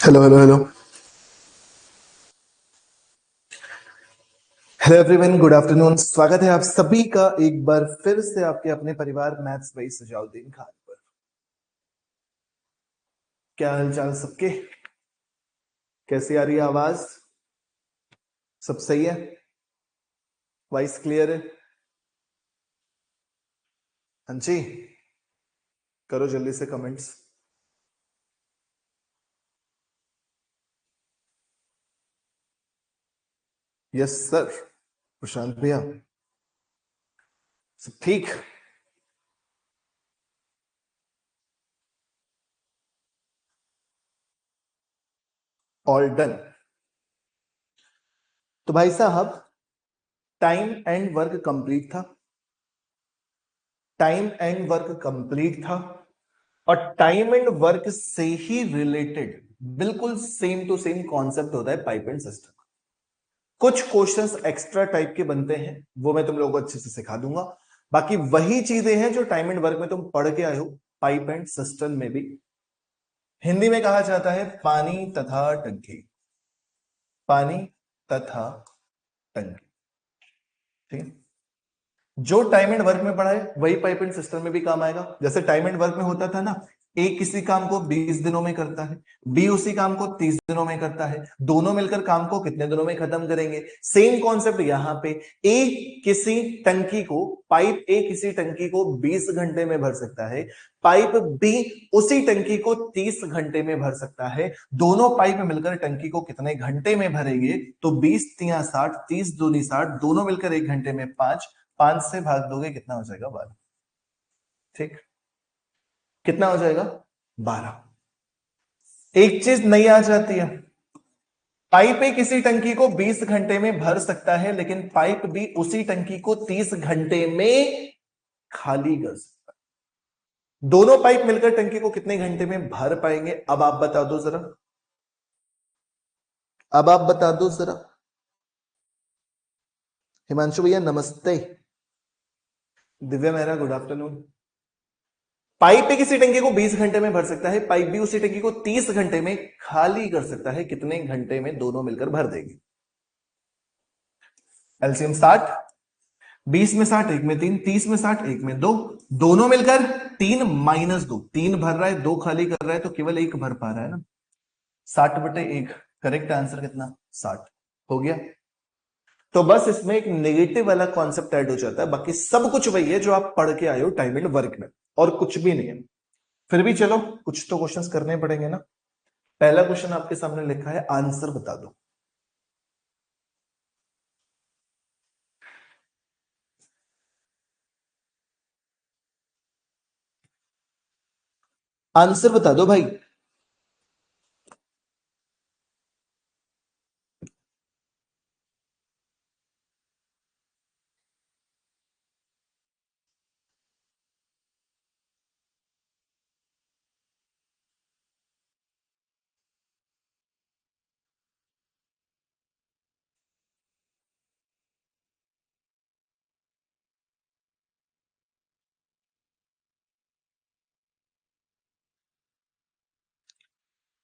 Hello hello hello hello everyone, good afternoon. स्वागत है आप सभी का एक बार फिर से आपके अपने परिवार मैथ्स भाई सुजाउद्दीन खान पर। क्या हालचाल सबके? कैसी आ रही है आवाज? सब सही है? वॉइस क्लियर है? हाँ जी, करो जल्दी से कमेंट्स। Yes sir. प्रशांत भैया, सब ठीक? All done. तो भाई साहब, टाइम एंड वर्क कंप्लीट था। टाइम एंड वर्क कंप्लीट था और टाइम एंड वर्क से ही रिलेटेड बिल्कुल सेम टू सेम कॉन्सेप्ट होता है पाइप एंड सिस्टम। कुछ क्वेश्चंस एक्स्ट्रा टाइप के बनते हैं, वो मैं तुम लोगों को अच्छे से सिखा दूंगा। बाकी वही चीजें हैं जो टाइम एंड वर्क में तुम पढ़ के आए हो, पाइप एंड सिस्टम में भी। हिंदी में कहा जाता है पानी तथा टंकी। पानी तथा टंकी। ठीक है? जो टाइम एंड वर्क में पढ़ा है वही पाइप एंड सिस्टम में भी काम आएगा। जैसे टाइम एंड वर्क में होता था ना, ए किसी काम को 20 दिनों में करता है, बी उसी काम को 30 दिनों में करता है, दोनों मिलकर काम को कितने दिनों में खत्म करेंगे। सेम कॉन्सेप्ट यहां पे। ए किसी टंकी को, पाइप ए किसी टंकी को 20 घंटे में भर सकता है, पाइप बी उसी टंकी को 30 घंटे में भर सकता है। दोनों पाइप मिलकर टंकी को कितने घंटे में भरेंगे? तो 20 तिया 60, 30 दूनी 60, दोनों मिलकर 1 घंटे में 5। 5 से भाग दोगे कितना हो जाएगा? 12। ठीक, कितना हो जाएगा? 12। एक चीज नहीं आ जाती है, पाइप एक किसी टंकी को 20 घंटे में भर सकता है, लेकिन पाइप भी उसी टंकी को 30 घंटे में खाली कर सकता है। दोनों पाइप मिलकर टंकी को कितने घंटे में भर पाएंगे? अब आप बता दो जरा। अब आप बता दो जरा। हिमांशु भैया नमस्ते। Divya Mehra good afternoon. Pipe भी किसी टंकी को 20 घंटे में भर सकता है, पाइप भी उसी टंकी को 30 घंटे में खाली कर सकता है। कितने घंटे में दोनों मिलकर भर देगी? एलसीएम 60। 20 में 60, एक में 3, 30 में 60, एक में 2, दोनों मिलकर 3 - 2। 3 भर रहा है, 2 खाली कर रहा है, तो केवल 1 भर पा रहा है ना। 60/1। करेक्ट आंसर कितना? 60। हो गया। तो बस इसमें एक नेगेटिव वाला कॉन्सेप्ट ऐड हो जाता है, बाकी सब कुछ वही है जो आप पढ़ के आए हो टाइम एंड वर्क में, और कुछ भी नहीं है। फिर भी चलो, कुछ तो क्वेश्चंस करने पड़ेंगे ना। पहला क्वेश्चन आपके सामने लिखा है, आंसर बता दो। आंसर बता दो भाई।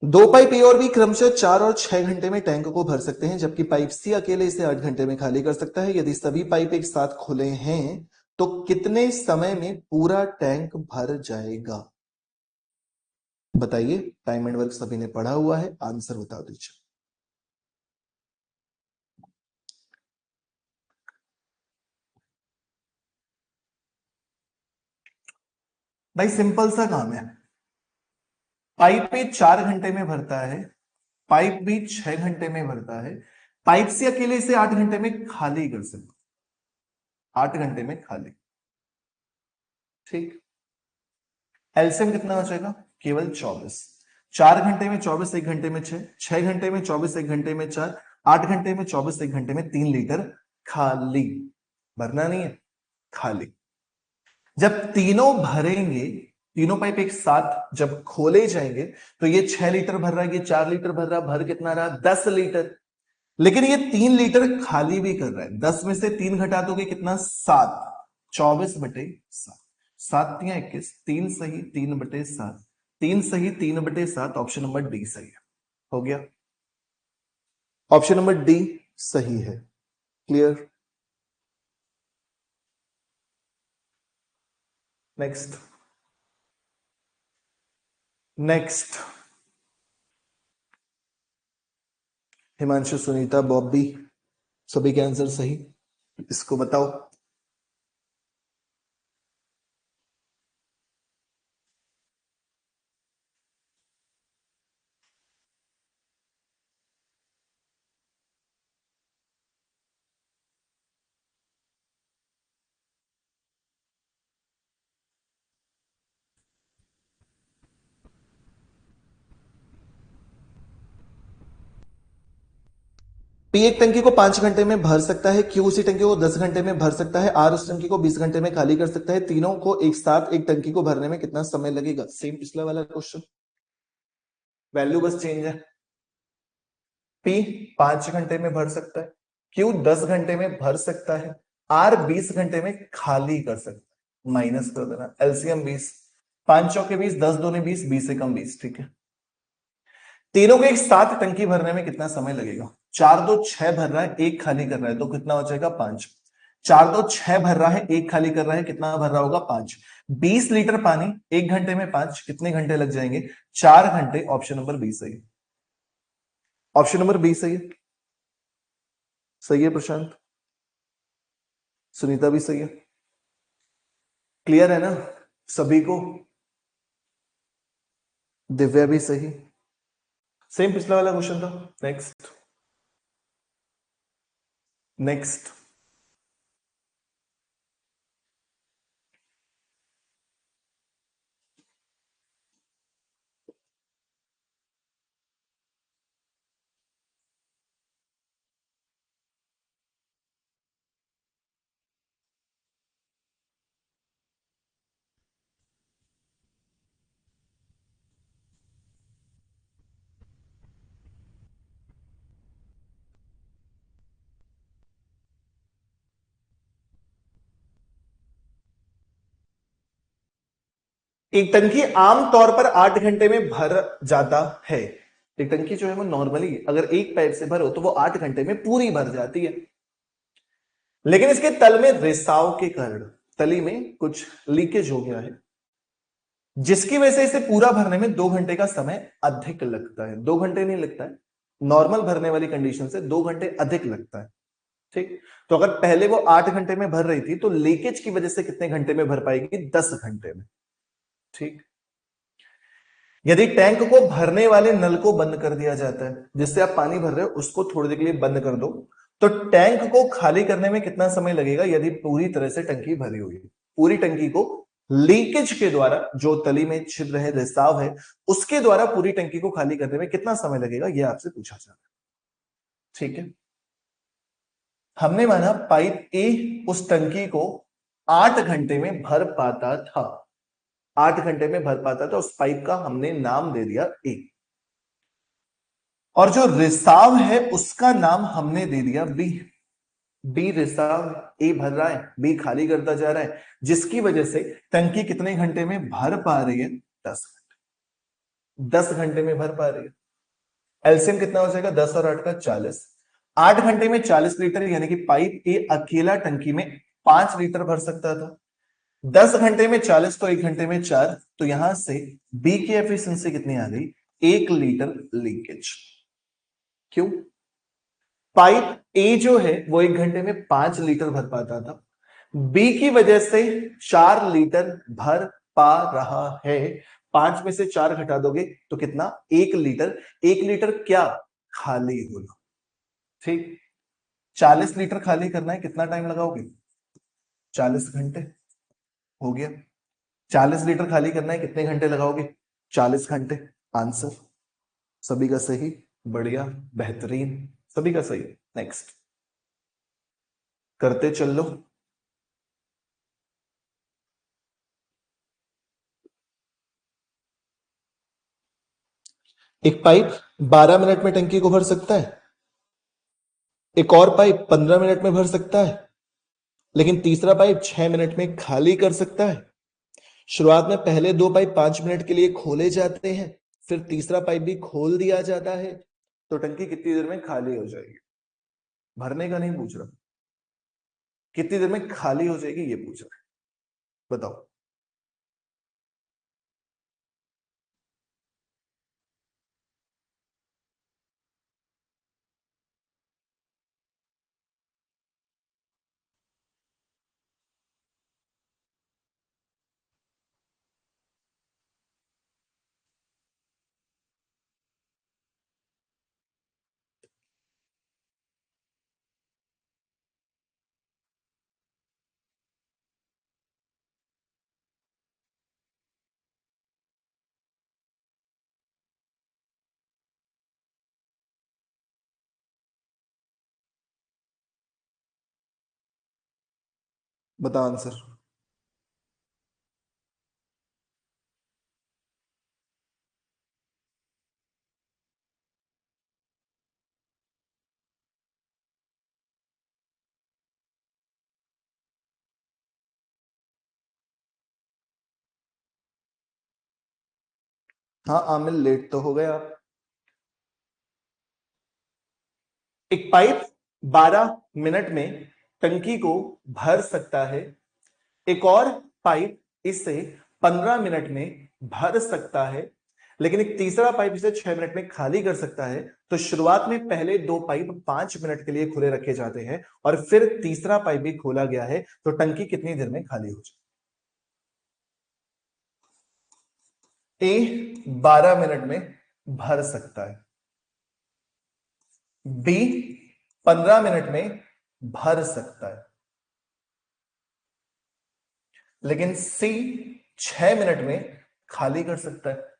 दो पाइप ए और बी क्रमशः 4 और 6 घंटे में टैंक को भर सकते हैं, जबकि पाइप सी अकेले इसे 8 घंटे में खाली कर सकता है। यदि सभी पाइप एक साथ खुले हैं तो कितने समय में पूरा टैंक भर जाएगा? बताइए। टाइम एंड वर्क सभी ने पढ़ा हुआ है, आंसर बता दीजिए। भाई सिंपल सा काम है। पाइप पे 4 घंटे में भरता है, पाइप भी 6 घंटे में भरता है, पाइप से अकेले इसे 8 घंटे में खाली कर सकते। 8 घंटे में खाली। ठीक। एलसीएम कितना हो जाएगा? केवल 24। 4 घंटे में 24, 1 घंटे में 6, 6 घंटे में 24, 1 घंटे में 4, 8 घंटे में 24, 1 घंटे में 3 लीटर खाली। भरना नहीं है, खाली। जब तीनों भरेंगे, तीनों पाइप एक साथ जब खोले जाएंगे, तो ये 6 लीटर भर रहा है, ये 4 लीटर भर रहा, भर कितना रहा? 10 लीटर। लेकिन ये 3 लीटर खाली भी कर रहा है। 10 में से 3 घटा दोगे कितना? 7। 24/7। 7 × 21, 3 सही 3/7। 3 सही 3/7, ऑप्शन नंबर डी सही है। हो गया, ऑप्शन नंबर डी सही है। Clear? Next next, Himanshu, Sunita, Bobby, सभी के आंसर सही। इसको बताओ। पी एक टंकी को 5 घंटे में भर सकता है, क्यू उसी टंकी को 10 घंटे में भर सकता है, आर उस टंकी को 20 घंटे में खाली कर सकता है। तीनों को एक साथ एक टंकी को भरने में कितना समय लगेगा? सेम पिछला वाला क्वेश्चन, वैल्यू बस चेंज है। पी 5 घंटे में भर सकता है, क्यू 10 घंटे में भर सकता है, आर 20 घंटे में खाली कर सकता है। माइनस कर देना, एलसीएम 20, 5 चौके 20, 10 दूनी 20, 20 से कम 20। ठीक है, तीनों को एक साथ टंकी भरने में कितना समय लगेगा? 4 2 6 भर रहा है, एक खाली कर रहा है, तो कितना हो जाएगा? 5। 4 2 6 भर रहा है, एक खाली कर रहा है, कितना भर रहा होगा? 5। 20 लीटर पानी 1 घंटे में 5, कितने घंटे लग जाएंगे? 4 घंटे। ऑप्शन नंबर बी सही। ऑप्शन नंबर बी सही है। सही है प्रशांत, सुनीता भी सही है। क्लियर है ना सभी को? दिव्या भी सही। सेम पिछला वाला क्वेश्चन था। नेक्स्ट नेक्स्ट, एक टंकी आमतौर पर 8 घंटे में भर जाता है। एक टंकी जो है वो नॉर्मली अगर एक पाइप से भरो तो वो 8 घंटे में पूरी भर जाती है, लेकिन इसके तल में रिसाव के कारण तली में कुछ लीकेज हो गया है, जिसकी वजह से इसे पूरा भरने में 2 घंटे का समय अधिक लगता है। 2 घंटे नहीं लगता है, नॉर्मल भरने वाली कंडीशन से 2 घंटे अधिक लगता है। ठीक, तो अगर पहले वो 8 घंटे में भर रही थी तो लीकेज की वजह से कितने घंटे में भर पाएगी? 10 घंटे में। ठीक, यदि टैंक को भरने वाले नल को बंद कर दिया जाता है, जिससे आप पानी भर रहे हो उसको थोड़ी देर के लिए बंद कर दो, तो टैंक को खाली करने में कितना समय लगेगा? यदि पूरी तरह से टंकी भरी हुई है, पूरी टंकी को लीकेज के द्वारा, जो तली में छिद्र है, रिसाव है, उसके द्वारा पूरी टंकी को खाली करने में कितना समय लगेगा, यह आपसे पूछा जा रहा है। ठीक है, हमने माना पाइप ए उस टंकी को 8 घंटे में भर पाता था, 8 घंटे में भर पाता था, उस पाइप का हमने नाम दे दिया ए, और जो रिसाव है उसका नाम हमने दे दिया बी। बी रिसाव, ए भर रहा है, बी खाली करता जा रहा है, जिसकी वजह से टंकी कितने घंटे में भर पा रही है? 10 घंटे। 10 घंटे में भर पा रही है। एलसीएम कितना हो जाएगा? 10 और 8 का 40। 8 घंटे में 40 लीटर, यानी कि पाइप ए अकेला टंकी में 5 लीटर भर सकता था। 10 घंटे में 40 तो 1 घंटे में 4, तो यहां से बी की एफिशिएंसी कितनी आ गई? 1 लीटर लीकेज। क्यों? पाइप ए जो है वो 1 घंटे में 5 लीटर भर पाता था, बी की वजह से 4 लीटर भर पा रहा है। 5 में से 4 घटा दोगे तो कितना? 1 लीटर। 1 लीटर क्या? खाली होना। ठीक, 40 लीटर खाली करना है, कितना टाइम लगाओगे? 40 घंटे। हो गया, 40 लीटर खाली करना है, कितने घंटे लगाओगे? 40 घंटे। आंसर सभी का सही, बढ़िया, बेहतरीन, सभी का सही। नेक्स्ट करते चल लो। एक पाइप 12 मिनट में टंकी को भर सकता है, एक और पाइप 15 मिनट में भर सकता है, लेकिन तीसरा पाइप 6 मिनट में खाली कर सकता है। शुरुआत में पहले 2 पाइप 5 मिनट के लिए खोले जाते हैं, फिर तीसरा पाइप भी खोल दिया जाता है तो टंकी कितनी देर में खाली हो जाएगी? भरने का नहीं पूछ रहा, कितनी देर में खाली हो जाएगी ये पूछ रहा है, बताओ। बता आंसर। हाँ आमिर, लेट तो हो गए आप। एक पाइप 12 मिनट में टंकी को भर सकता है, एक और पाइप इसे 15 मिनट में भर सकता है, लेकिन एक तीसरा पाइप इसे 6 मिनट में खाली कर सकता है। तो शुरुआत में पहले दो पाइप 5 मिनट के लिए खुले रखे जाते हैं और फिर तीसरा पाइप भी खोला गया है, तो टंकी कितनी देर में खाली हो जाए? ए 12 मिनट में भर सकता है, बी 15 मिनट में भर सकता है, लेकिन सी 6 मिनट में खाली कर सकता है।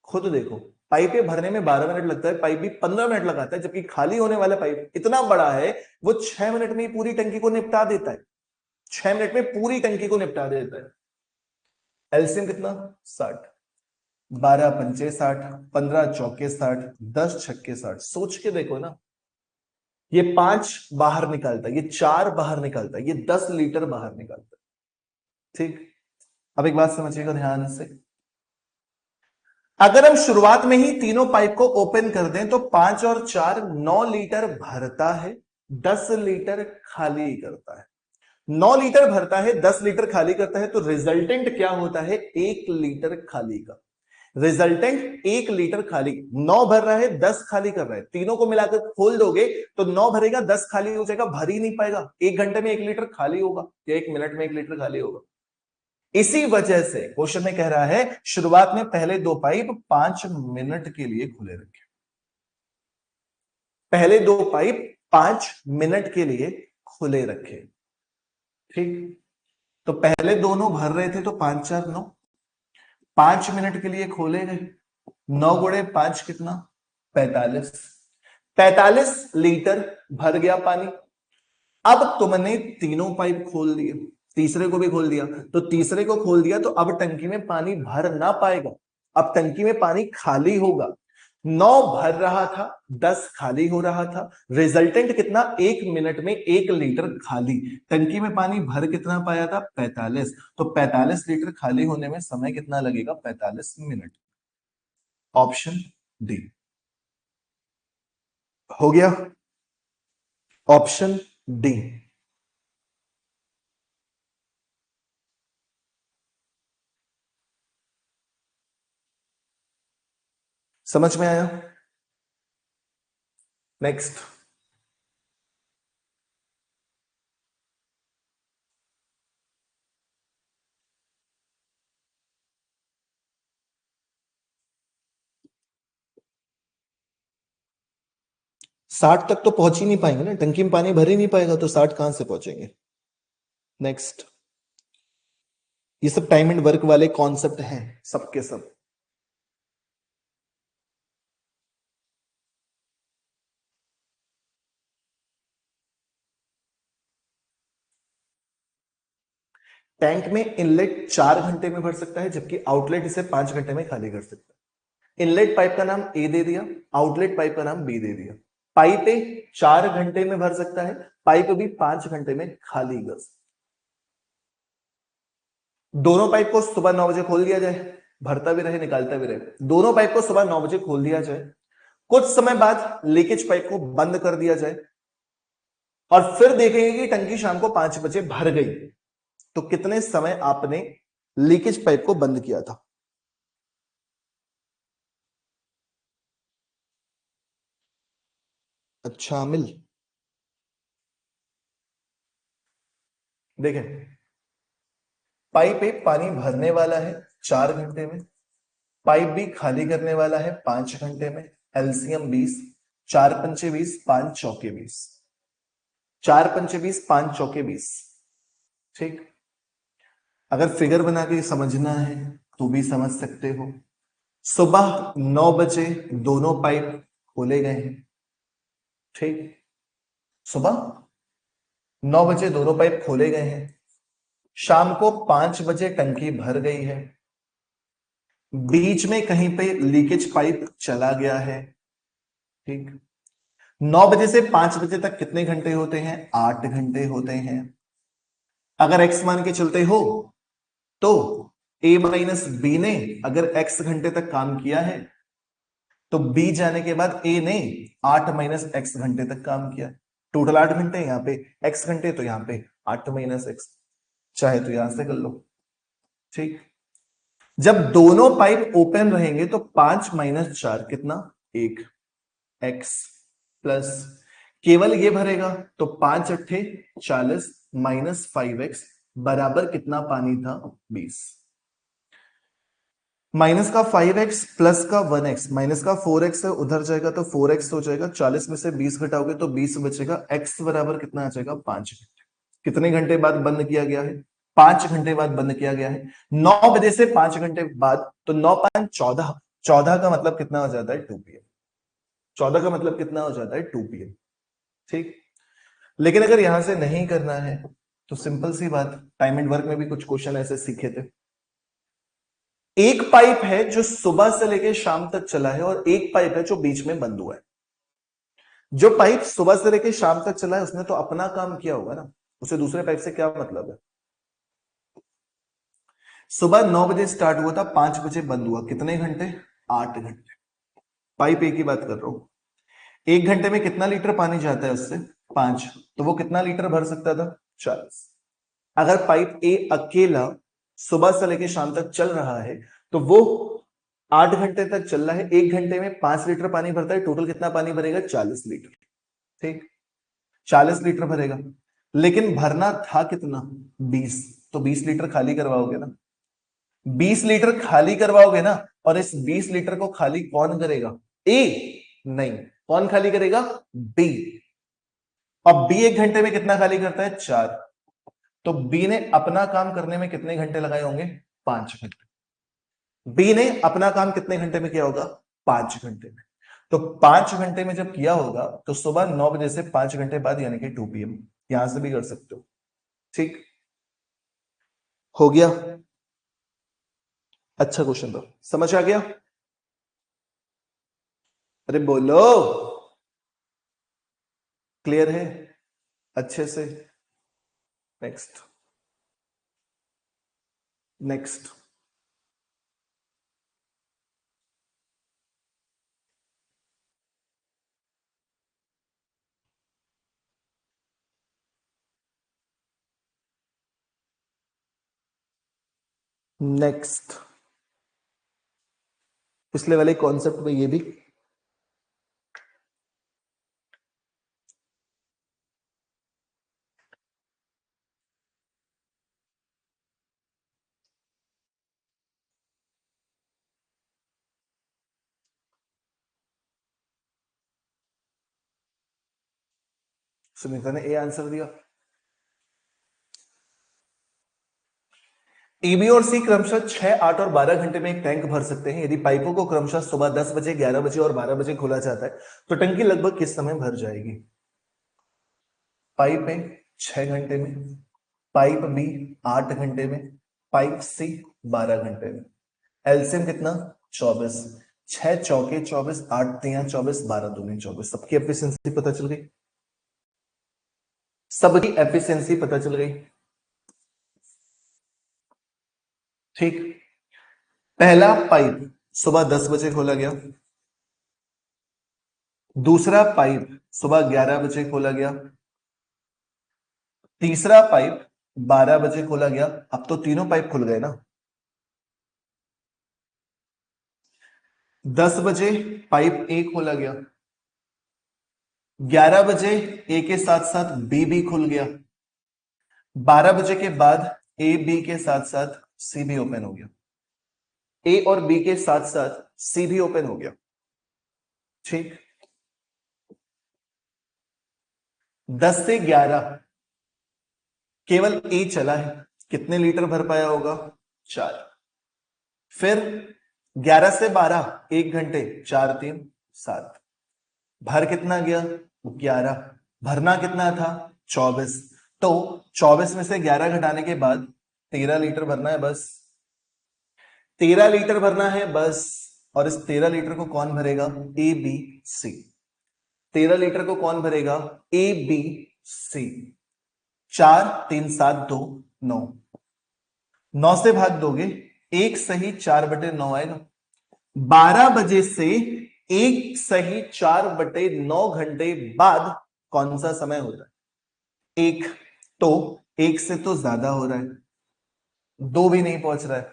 खुद देखो, पाइपें भरने में 12 मिनट लगता है, पाइप भी 15 मिनट लगाता है, जबकि खाली होने वाला पाइप इतना बड़ा है वो 6 मिनट में ही पूरी टंकी को निपटा देता है। 6 मिनट में पूरी टंकी को निपटा देता है। एलसीएम कितना? 60। 12 पंचे 60, 15 चौके 60, 10 छक्के 60। सोच के देखो ना, ये 5 बाहर निकालता है, ये 4 बाहर निकालता है, ये 10 लीटर बाहर निकालता है। ठीक, अब एक बात समझिएगा ध्यान से। अगर हम शुरुआत में ही तीनों पाइप को ओपन कर दें तो 5 और 4 9 लीटर भरता है, 10 लीटर खाली करता है। 9 लीटर भरता है, 10 लीटर खाली करता है, तो रिजल्टेंट क्या होता है? 1 लीटर खाली का। रिजल्टेंट 1 लीटर खाली। 9 भर रहा है, 10 खाली कर रहा है, तीनों को मिलाकर खोल दोगे तो 9 भरेगा, 10 खाली हो जाएगा, भर ही नहीं पाएगा। 1 घंटे में 1 लीटर खाली होगा या 1 मिनट में 1 लीटर खाली होगा। इसी वजह से क्वेश्चन में कह रहा है शुरुआत में पहले दो पाइप 5 मिनट के लिए खुले रखे। पहले दो पाइप 5 मिनट के लिए खुले रखे। ठीक, तो पहले दोनों भर रहे थे तो 5 4 9, 5 मिनट के लिए खोले गए। 9 गुणे 5 कितना? 45। 45 लीटर भर गया पानी। अब तुमने तीनों पाइप खोल दिए, तीसरे को भी खोल दिया, तो तीसरे को खोल दिया तो अब टंकी में पानी भर ना पाएगा, अब टंकी में पानी खाली होगा। 9 भर रहा था, 10 खाली हो रहा था। रिजल्टेंट कितना? 1 मिनट में 1 लीटर खाली। टंकी में पानी भर कितना पाया था? 45। तो 45 लीटर खाली होने में समय कितना लगेगा? 45 मिनट। ऑप्शन डी हो गया, ऑप्शन डी। समझ में आया? नेक्स्ट। 60 तक तो पहुंच ही नहीं पाएंगे ना, टंकी में पानी भर ही नहीं पाएगा, तो 60 कहां से पहुंचेंगे? नेक्स्ट। ये सब टाइम एंड वर्क वाले कॉन्सेप्ट हैं सबके सब। टैंक में इनलेट 4 घंटे में भर सकता है, जबकि आउटलेट इसे 5 घंटे में खाली कर सकता है। इनलेट पाइप का नाम ए दे दिया, आउटलेट पाइप का नाम बी दे दिया। पाइप ए 4 घंटे में भर सकता है, पाइप भी 5 घंटे में खाली कर सकता है। दोनों पाइप को सुबह 9 बजे खोल दिया जाए, भरता भी रहे निकालता भी रहे। दोनों पाइप को सुबह 9 बजे खोल दिया जाए, कुछ समय बाद लीकेज पाइप को बंद कर दिया जाए और फिर देखेंगे कि टंकी शाम को 5 बजे भर गई, तो कितने समय आपने लीकेज पाइप को बंद किया था? अच्छा अमिल, देखें, पाइप एक पानी भरने वाला है 4 घंटे में, पाइप भी खाली करने वाला है 5 घंटे में। एलसीएम 20, 4 पंचे 20, 5 चौके 20, 4 पंचे 20, 5 चौके 20। ठीक, अगर फिगर बना के समझना है तो भी समझ सकते हो। सुबह 9 बजे दोनों पाइप खोले गए हैं। ठीक, सुबह 9 बजे दोनों पाइप खोले गए हैं, शाम को 5 बजे टंकी भर गई है, बीच में कहीं पे लीकेज पाइप चला गया है। ठीक, 9 बजे से 5 बजे तक कितने घंटे होते हैं? 8 घंटे होते हैं। अगर एक्स मान के चलते हो तो ए माइनस बी ने अगर एक्स घंटे तक काम किया है तो बी जाने के बाद ए ने 8 माइनस एक्स घंटे तक काम किया। टोटल 8 घंटे, यहां पे एक्स घंटे, तो यहां पे 8 माइनस एक्स, चाहे तो यहां से कर लो। ठीक, जब दोनों पाइप ओपन रहेंगे तो 5 - 4 कितना? 1 एक्स प्लस केवल ये भरेगा तो 5 × 8 = 40 -5x बराबर कितना पानी था? 20। माइनस का 5x प्लस का 1x, माइनस का 4x है उधर जाएगा तो 4x हो जाएगा, 40 में से 20 घटाओगे तो 20 बचेगा। x बराबर कितना आ जाएगा? 5 घंटे। कितने घंटे बाद बंद किया गया है? 5 घंटे बाद बंद किया गया है। 9 बजे से 5 घंटे बाद, तो 9 × 5 = 14। 14 का मतलब कितना हो जाता है? 2 PM। 14 का मतलब कितना हो जाता है? 2 PM। ठीक, लेकिन अगर यहां से नहीं करना है तो सिंपल सी बात, टाइम एंड वर्क में भी कुछ क्वेश्चन ऐसे सीखे थे। एक पाइप है जो सुबह से लेकर शाम तक चला है और एक पाइप है जो बीच में बंद हुआ है। जो पाइप सुबह से लेकर शाम तक चला है उसने तो अपना काम किया होगा ना, उसे दूसरे पाइप से क्या मतलब है? सुबह 9 बजे स्टार्ट हुआ था, 5 बजे बंद हुआ, कितने घंटे? 8 घंटे। पाइप ए की बात कर रहा हूं। 1 घंटे में कितना लीटर पानी जाता है उससे? 5, तो वो कितना लीटर भर सकता था? 40। अगर पाइप ए अकेला सुबह से लेकर शाम तक चल रहा है तो वो 8 घंटे तक चल रहा है, 1 घंटे में 5 लीटर पानी भरता है, टोटल कितना पानी भरेगा? 40 लीटर। ठीक, 40 लीटर भरेगा, लेकिन भरना था कितना? 20, तो 20 लीटर खाली करवाओगे ना? 20 लीटर खाली करवाओगे ना, और इस 20 लीटर को खाली कौन करेगा? ए नहीं, कौन खाली करेगा? बी। अब बी 1 घंटे में कितना खाली करता है? 4, तो बी ने अपना काम करने में कितने घंटे लगाए होंगे? 5 घंटे। बी ने अपना काम कितने घंटे में किया होगा? 5 घंटे में। तो 5 घंटे में जब किया होगा तो सुबह 9 बजे से 5 घंटे बाद यानी कि 2 PM, यहां से भी कर सकते हो। ठीक, हो गया? अच्छा क्वेश्चन दो, समझ आ गया? अरे बोलो, क्लियर है अच्छे से? Next, next. नेक्स्ट, पिछले वाले कॉन्सेप्ट में ये भी सुनीता ने ए आंसर दिया। ईबी और सी क्रमशः 6, 8 और 12 घंटे में एक टैंक भर सकते हैं। यदि पाइपों को क्रमशः सुबह 10 बजे, 11 बजे और 12 बजे खोला जाता है तो टंकी लगभग किस समय भर जाएगी? पाइप ए 6 घंटे में, पाइप बी 8 घंटे में, पाइप सी 12 घंटे में। एलसीएम कितना? 24। 6 चौके 24, 8 तिया 24, 12 दूनी 24। सबकी एफिशिएंसी पता चल गई? सबकी एफिशिएंसी पता चल गई? ठीक, पहला पाइप सुबह 10 बजे खोला गया, दूसरा पाइप सुबह 11 बजे खोला गया, तीसरा पाइप 12 बजे खोला गया। अब तो तीनों पाइप खुल गए ना। 10 बजे पाइप ए खोला गया, 11 बजे ए के साथ साथ बी भी खुल गया, 12 बजे के बाद ए बी के साथ साथ सी भी ओपन हो गया, ए और बी के साथ साथ सी भी ओपन हो गया। ठीक, 10 से 11 केवल ए चला है, कितने लीटर भर पाया होगा? 4। फिर 11 से 12 1 घंटे, 4 3 7, भर कितना गया? 11। भरना कितना था? 24। तो 24 में से 11 घटाने के बाद 13 लीटर भरना है बस। 13 लीटर भरना है बस। और इस 13 लीटर को कौन भरेगा? A B C. 13 लीटर को कौन भरेगा? A B C. 4 3 7 2 9। 9 से भाग दोगे, 1 सही 4/9 आएगा। 12 बजे से 1 सही 4/9 घंटे बाद कौन सा समय होता है? 1। तो 1 से तो ज्यादा हो रहा है, 2 भी नहीं पहुंच रहा है,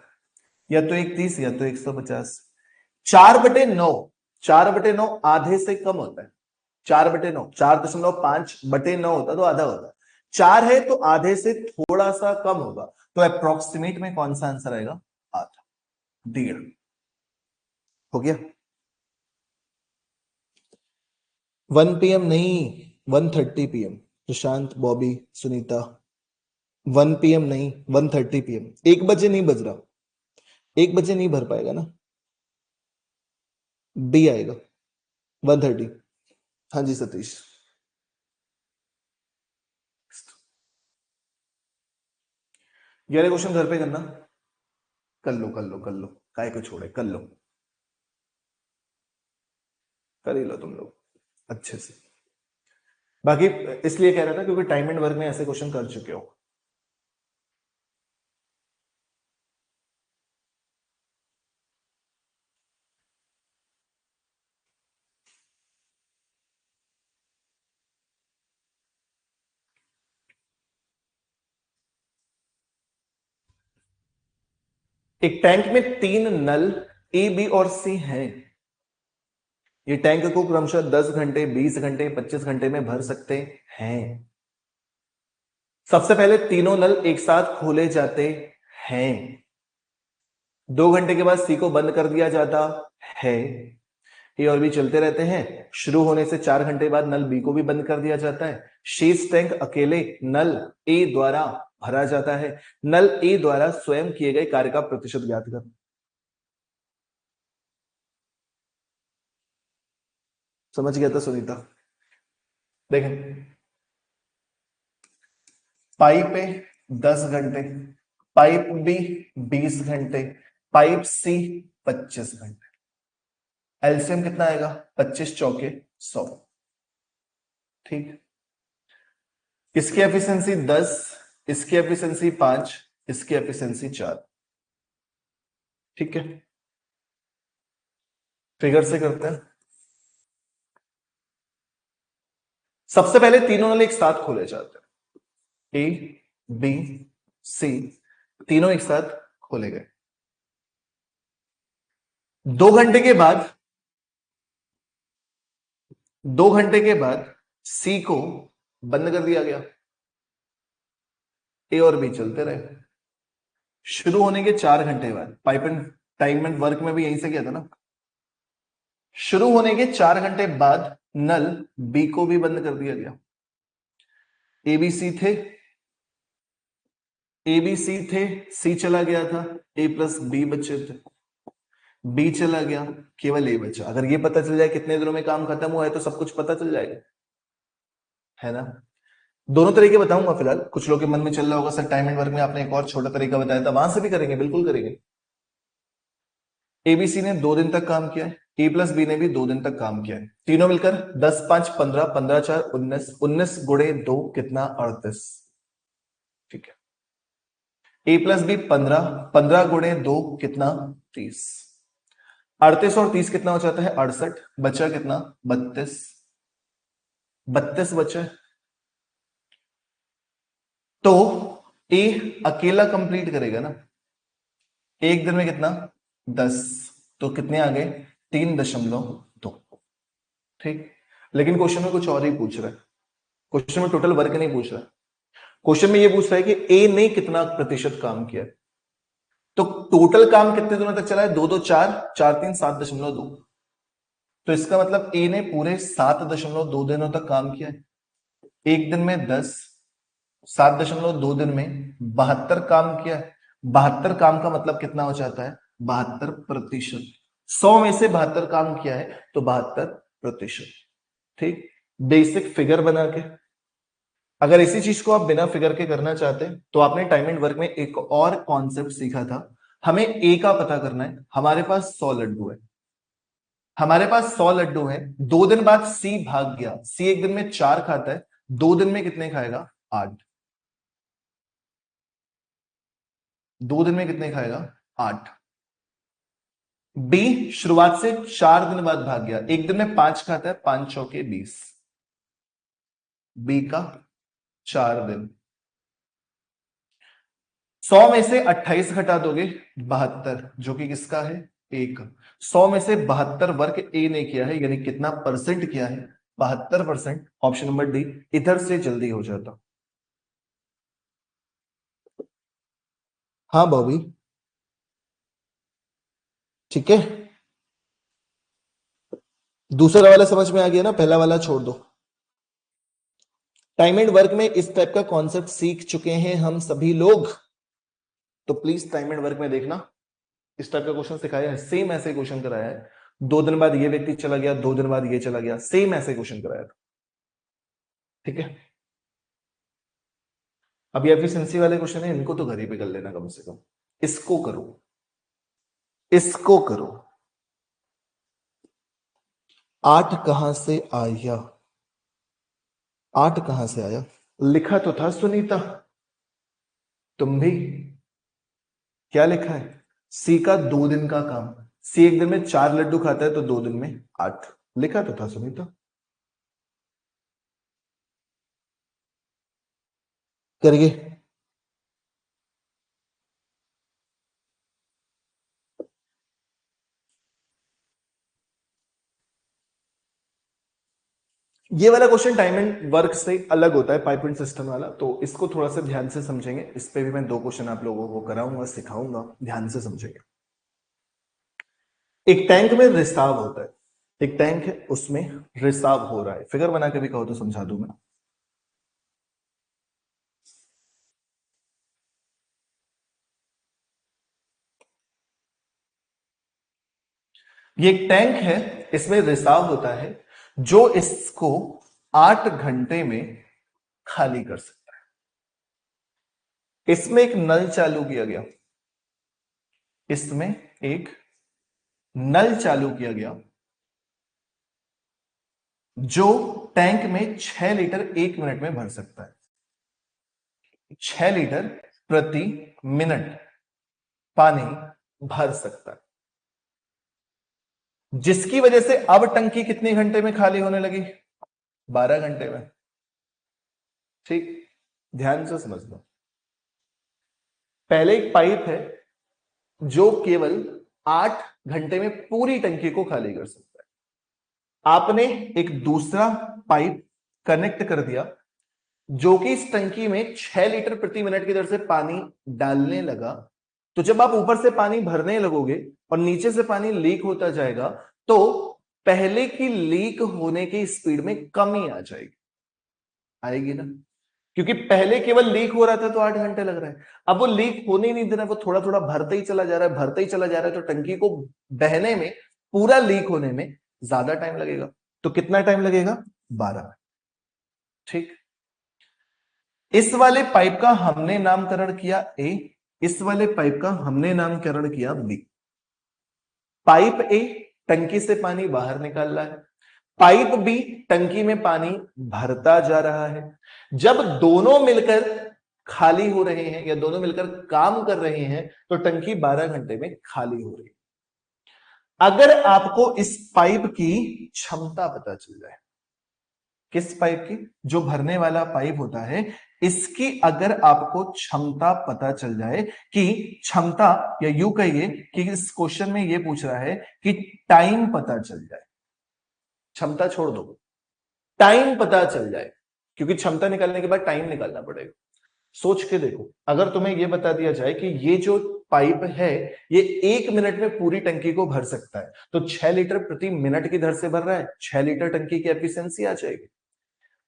या तो 130 या तो 150। 4/9, 4/9 आधे से कम होता है। 4/9 4.5/9 होता तो आधा होता है। 4 है तो आधे से थोड़ा सा कम होगा, तो अप्रोक्सीमेट में कौन सा आंसर आएगा? आधा, 1.5। हो गया। 1 PM नहीं, 1:30 PM। प्रशांत, बॉबी, सुनीता, 1 PM नहीं, 1:30 PM। 1 बजे नहीं बज रहा, 1 बजे नहीं भर पाएगा ना, बी आएगा 1:30। हाँ जी सतीश। ये वाले क्वेश्चन घर पे करना, कर लो कर लो कर लो, काय को छोड़े, कर लो, कर ही लो तुम लोग अच्छे से। बाकी इसलिए कह रहा था क्योंकि टाइम एंड वर्क में ऐसे क्वेश्चन कर चुके हो। एक टैंक में 3 नल ए बी और सी हैं। ये टैंक को क्रमशः 10 घंटे, 20 घंटे, 25 घंटे में भर सकते हैं। सबसे पहले तीनों नल एक साथ खोले जाते हैं, 2 घंटे के बाद सी को बंद कर दिया जाता है। ए और बी चलते रहते हैं, शुरू होने से 4 घंटे बाद नल बी को भी बंद कर दिया जाता है। शेष टैंक अकेले नल ए द्वारा भरा जाता है। नल ए द्वारा स्वयं किए गए कार्य का प्रतिशत ज्ञात कर। समझ गया था सुनीता? देखें, पाइप ए 10 घंटे, पाइप बी 20 घंटे, पाइप सी 25 घंटे। एलसीएम कितना आएगा? 25 चौके 100। ठीक, इसकी एफिशिएंसी 10, इसकी एफिशिएंसी 5, इसकी एफिशिएंसी 4। ठीक है, फिगर से करते हैं। सबसे पहले तीनों नल एक साथ खोले जाते हैं, ए बी सी, तीनों एक साथ खोले गए। 2 घंटे के बाद, 2 घंटे के बाद सी को बंद कर दिया गया। ए और बी चलते रहे। शुरू होने के 4 घंटे बाद, pipe and time and work में भी यहीं से किया था ना। शुरू होने के 4 घंटे बाद नल बी को भी बंद कर दिया गया। एबीसी थे, एबीसी थे, सी चला गया था, ए प्लस बी बचे थे, बी चला गया, केवल ए बचा। अगर ये पता चल जाए कितने दिनों में काम खत्म हुआ है तो सब कुछ पता चल जाएगा, है ना। दोनों तरीके बताऊंगा फिलहाल। कुछ लोग के मन में चल रहा होगा सर टाइम एंड वर्क में आपने एक और छोटा तरीका बताया था, वहां से भी करेंगे, बिल्कुल करेंगे। एबीसी ने 2 दिन तक काम किया है, ए प्लस बी ने भी 2 दिन तक काम किया है, तीनों मिलकर 10 5 15, 15 4 19, 19 गुणे 2 कितना? 38। ठीक है, ए प्लस बी 15, 15 गुणे 2 कितना? 30। 38 और 30 कितना हो जाता है? 68। बचा कितना? 32। 32 बचा। तो ए अकेला कंप्लीट करेगा ना, एक दिन में कितना? 10। तो कितने आ गए? 3.2। ठीक। लेकिन क्वेश्चन में कुछ और ही पूछ रहा है। क्वेश्चन में टोटल वर्क नहीं पूछ रहा है, क्वेश्चन में ये पूछ रहा है कि ए ने कितना प्रतिशत काम किया। तो टोटल काम कितने दिनों तक चला है? 2 2 4 4 3 7.2। तो इसका मतलब ए ने पूरे 7.2 दिनों तक काम किया है। एक दिन में 10, 7.2 दिन में 72 काम किया है। 72 काम का मतलब कितना हो जाता है? 72%। 100 में से 72 काम किया है तो 72%। ठीक। बेसिक फिगर बना के, अगर इसी चीज को आप बिना फिगर के करना चाहते हैं तो आपने टाइम एंड वर्क में एक और कॉन्सेप्ट सीखा था। हमें ए का पता करना है। हमारे पास 100 लड्डू है, हमारे पास 100 लड्डू है। 2 दिन बाद सी भाग गया। सी एक दिन में 4 खाता है, 2 दिन में कितने खाएगा? 8। 2 दिन में कितने खाएगा? 8। बी शुरुआत से 4 दिन बाद भाग गया, एक दिन में 5 खाता है, 5 चौके 20। बी का 4 दिन। 100 में से 28 घटा दोगे, 72, जो कि किसका है? ए का। 100 में से 72 वर्क ए ने किया है, यानी कितना परसेंट किया है? 72%। ऑप्शन नंबर डी इधर से जल्दी हो जाता। हाँ बॉबी, ठीक है। दूसरा वाला समझ में आ गया ना, पहला वाला छोड़ दो। टाइम एंड वर्क में इस टाइप का कॉन्सेप्ट सीख चुके हैं हम सभी लोग, तो प्लीज टाइम एंड वर्क में देखना, इस टाइप का क्वेश्चन सिखाया है, सेम ऐसे क्वेश्चन कराया है। 2 दिन बाद ये व्यक्ति चला गया, 2 दिन बाद ये चला गया, सेम ऐसे क्वेश्चन कराया था। ठीक है। अभी एफिशिएंसी वाले क्वेश्चन है, इनको तो घर ही पे कर लेना कम से कम। इसको करो, इसको करो। 8 कहां से आया? 8 कहां से आया? लिखा तो था सुनीता, तुम भी। क्या लिखा है? सी का 2 दिन का काम। सी एक दिन में 4 लड्डू खाता है, तो 2 दिन में 8। लिखा तो था सुनीता। करिए। ये वाला क्वेश्चन टाइम एंड वर्क से अलग होता है, पाइप एंड सिस्टम वाला, तो इसको थोड़ा सा ध्यान से समझेंगे। इस पे भी मैं 2 क्वेश्चन आप लोगों को कराऊंगा, सिखाऊंगा, ध्यान से समझेंगे। एक टैंक में रिसाव होता है, एक टैंक है उसमें रिसाव हो रहा है। फिगर बना के भी कहो तो समझा दूं मैं। ये एक टैंक है, इसमें रिसाव होता है, जो इसको 8 घंटे में खाली कर सकता है। इसमें एक नल चालू किया गया, इसमें एक नल चालू किया गया, जो टैंक में 6 लीटर 1 मिनट में भर सकता है। 6 लीटर प्रति मिनट पानी भर सकता है, जिसकी वजह से अब टंकी कितने घंटे में खाली होने लगी? 12 घंटे में। ठीक, ध्यान से समझ लो। पहले एक पाइप है जो केवल 8 घंटे में पूरी टंकी को खाली कर सकता है। आपने एक दूसरा पाइप कनेक्ट कर दिया, जो कि इस टंकी में 6 लीटर प्रति मिनट की दर से पानी डालने लगा। तो जब आप ऊपर से पानी भरने लगोगे और नीचे से पानी लीक होता जाएगा, तो पहले की लीक होने की स्पीड में कमी आ जाएगी, आएगी ना? क्योंकि पहले केवल लीक हो रहा था तो 8 घंटे लग रहा है, अब वो लीक होने ही नहीं दे रहा है, वो थोड़ा थोड़ा भरते ही चला जा रहा है, भरते ही चला जा रहा है, तो टंकी को बहने में, पूरा लीक होने में ज्यादा टाइम लगेगा। तो कितना टाइम लगेगा? 12। ठीक। इस वाले पाइप का हमने नामकरण किया ए, इस वाले पाइप का हमने नामकरण किया बी। पाइप ए टंकी से पानी बाहर निकाल रहा है, पाइप बी टंकी में पानी भरता जा रहा है। जब दोनों मिलकर खाली हो रहे हैं या दोनों मिलकर काम कर रहे हैं, तो टंकी 12 घंटे में खाली हो रही है। अगर आपको इस पाइप की क्षमता पता चल जाए, किस पाइप की, जो भरने वाला पाइप होता है, इसकी अगर आपको क्षमता पता चल जाए, कि क्षमता, या यूं कहिए कि इस क्वेश्चन में यह पूछ रहा है कि टाइम पता चल जाए, क्षमता छोड़ दो, टाइम पता चल जाए, क्योंकि क्षमता निकालने के बाद टाइम निकालना पड़ेगा। सोच के देखो, अगर तुम्हें यह बता दिया जाए कि ये जो पाइप है ये 1 मिनट में पूरी टंकी को भर सकता है, तो 6 लीटर प्रति मिनट की दर से भर रहा है, 6 लीटर टंकी की एफिशिएंसी आ जाएगी।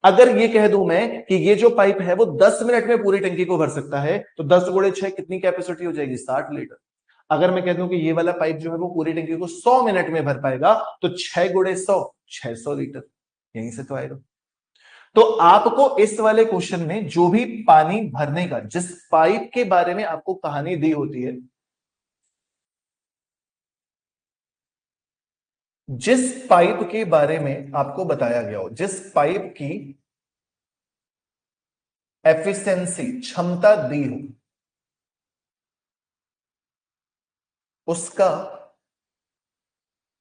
अगर ये कह दूं मैं कि ये जो पाइप है वो 10 मिनट में पूरी टंकी को भर सकता है, तो 10 × 6 कितनी कैपेसिटी हो जाएगी, 60 लीटर। अगर मैं कह दूं कि ये वाला पाइप जो है वो पूरी टंकी को 100 मिनट में भर पाएगा, तो 6 × 100 600 लीटर, यहीं से तो आएगा। तो आपको इस वाले क्वेश्चन में जो भी पानी भरने का, जिस पाइप के बारे में आपको कहानी दी होती है, जिस पाइप के बारे में आपको बताया गया हो, जिस पाइप की एफिशिएंसी, क्षमता दी हो, उसका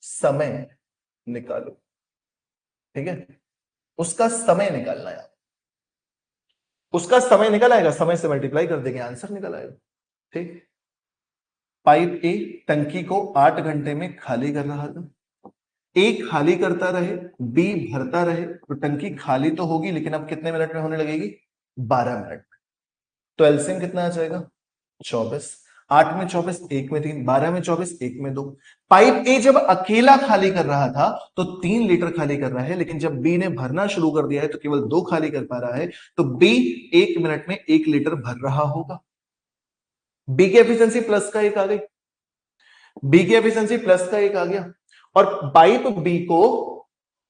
समय निकालो। ठीक है, उसका समय निकालना है, उसका समय निकल आएगा, समय से मल्टीप्लाई कर देंगे, आंसर निकल आएगा। ठीक, पाइप ए टंकी को 8 घंटे में खाली कर रहा था, ए खाली करता रहे, बी भरता रहे, तो टंकी खाली तो होगी, लेकिन अब कितने मिनट में होने लगेगी, 12 मिनट में। तो एलसीएम कितना आ जाएगा, 24। 8 में 24, 1 में 3, 12 में 24, 1 में 2। पाइप ए जब अकेला खाली कर रहा था तो 3 लीटर खाली कर रहा है, लेकिन जब बी ने भरना शुरू कर दिया है तो केवल 2 खाली कर पा रहा है, तो बी 1 मिनट में 1 लीटर भर रहा होगा। बी की एफिशिएंसी प्लस का एक आ गई, बी की एफिशिएंसी प्लस का एक आ गया, और पाइप बी को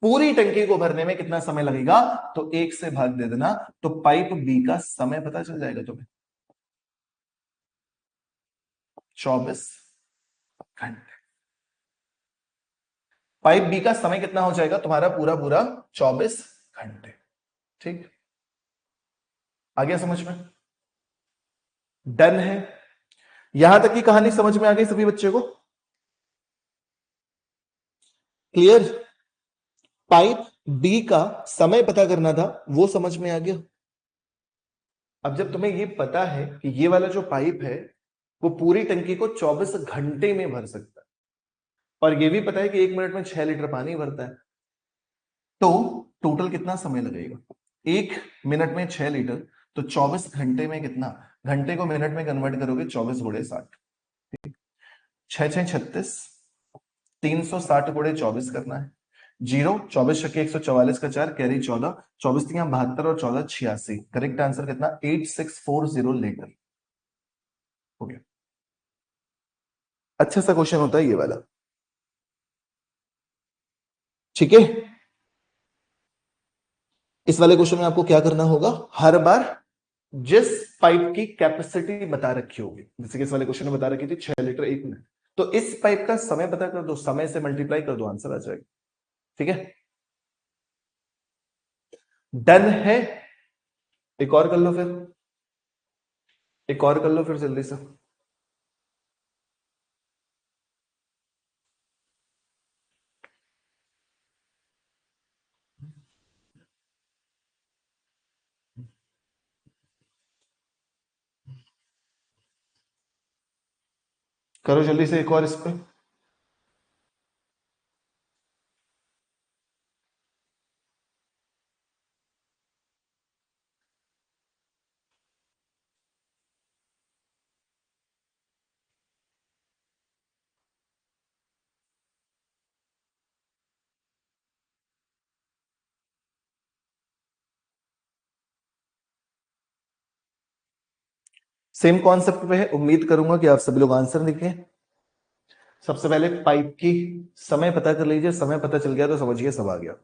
पूरी टंकी को भरने में कितना समय लगेगा, तो 1 से भाग दे देना, तो पाइप बी का समय पता चल जाएगा तुम्हें, 24 घंटे। पाइप बी का समय कितना हो जाएगा तुम्हारा, पूरा पूरा 24 घंटे। ठीक, आ गया समझ में, डन है। यहां तक की कहानी समझ में आ गई सभी बच्चे को, क्लियर। पाइप बी का समय पता करना था, वो समझ में आ गया। अब जब तुम्हें ये पता है कि ये वाला जो पाइप है वो पूरी टंकी को 24 घंटे में भर सकता है, और ये भी पता है कि 1 मिनट में 6 लीटर पानी भरता है, तो टोटल कितना समय लगेगा, 1 मिनट में 6 लीटर, तो 24 घंटे में कितना, घंटे को मिनट में कन्वर्ट करोगे, 24 × 60, 6×6 = 36, 360 × 24 करना है, जीरो, 24 × 144 का 4, कैरी 14, 24×3 = 72 और 14 = 86, करेक्ट आंसर कितना, 8640 लीटर हो गया। अच्छा सा क्वेश्चन होता है ये वाला, ठीक है। इस वाले क्वेश्चन में आपको क्या करना होगा, हर बार जिस पाइप की कैपेसिटी बता रखी होगी, जैसे कि इस वाले क्वेश्चन में बता रखी थी 6 लीटर 1 मिनट, तो इस पाइप का समय पता कर दो, समय से मल्टीप्लाई कर दो, आंसर आ जाएगा। ठीक है, डन है। एक और कर लो फिर, एक और कर लो फिर जल्दी से। करो जल्दी से एक और इस पे। सेम कॉन्सेप्ट पे है, उम्मीद करूंगा कि आप सभी लोग आंसर लिखें। सबसे पहले पाइप की समय पता कर लीजिए, समय पता चल गया तो समझिए सब आ गया।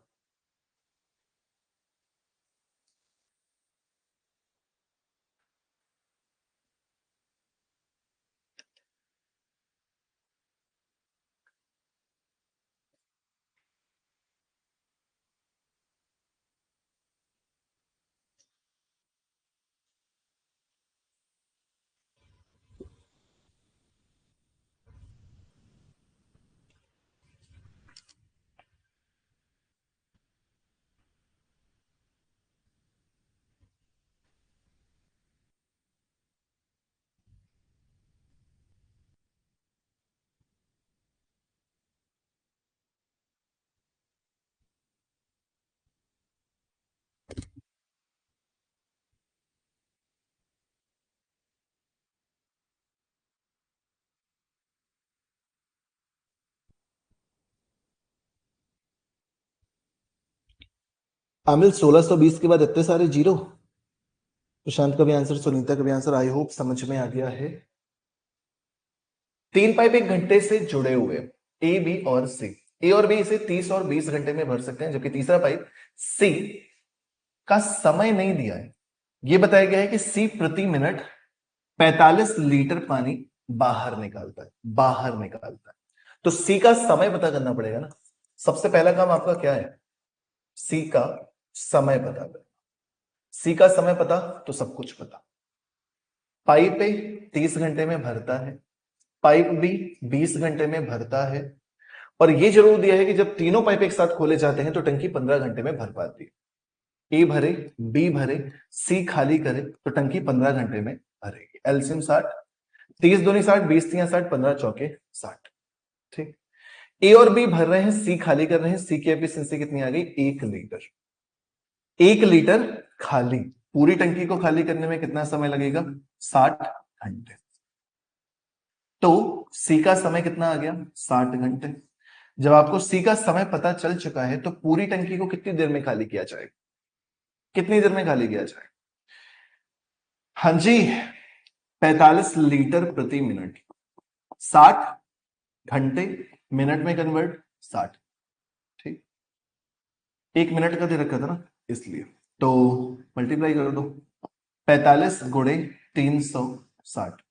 आमिल 1620 के बाद इतने सारे जीरो। प्रशांत का भी आंसर, सुनीता का भी आंसर, आई होप समझ में आ गया है। 3 पाइप एक घंटे से जुड़े हुए, ए बी और सी। ए और बी इसे 30 और 20 घंटे में भर सकते हैं, जबकि तीसरा पाइप सी का समय नहीं दिया है। यह बताया गया है कि सी प्रति मिनट 45 लीटर पानी बाहर निकालता है, बाहर निकालता है। तो सी का समय पता करना पड़ेगा ना। सबसे पहला काम आपका क्या है? सी का समय पता कर। सी का समय पता तो सब कुछ पता। पाइप ए 30 घंटे में भरता है, पाइप बी 20 घंटे में भरता है, और ये जरूर दिया है कि जब तीनों पाइप एक साथ खोले जाते हैं तो टंकी 15 घंटे में भर पाती है। ए भरे, बी भरे, सी खाली करे तो टंकी 15 घंटे में भरेगी। एलसीएम 60, 30 दूनी 60, 20 तिया 60, 15 चौके 60। ठीक। ए और बी भर रहे हैं, सी खाली कर रहे हैं। सी की एफिशिएंसी कितनी आ गई? 1 लीटर। 1 लीटर खाली। पूरी टंकी को खाली करने में कितना समय लगेगा? 60 घंटे। तो सी का समय कितना आ गया? 60 घंटे। जब आपको सी का समय पता चल चुका है तो पूरी टंकी को कितनी देर में खाली किया जाएगा? कितनी देर में खाली किया जाएगा? हाँ जी, 45 लीटर प्रति मिनट। 60 घंटे मिनट में कन्वर्ट, 60। ठीक। 1 मिनट का दे रखा था ना, इसलिए तो मल्टीप्लाई कर दो। 45 गुणे 360,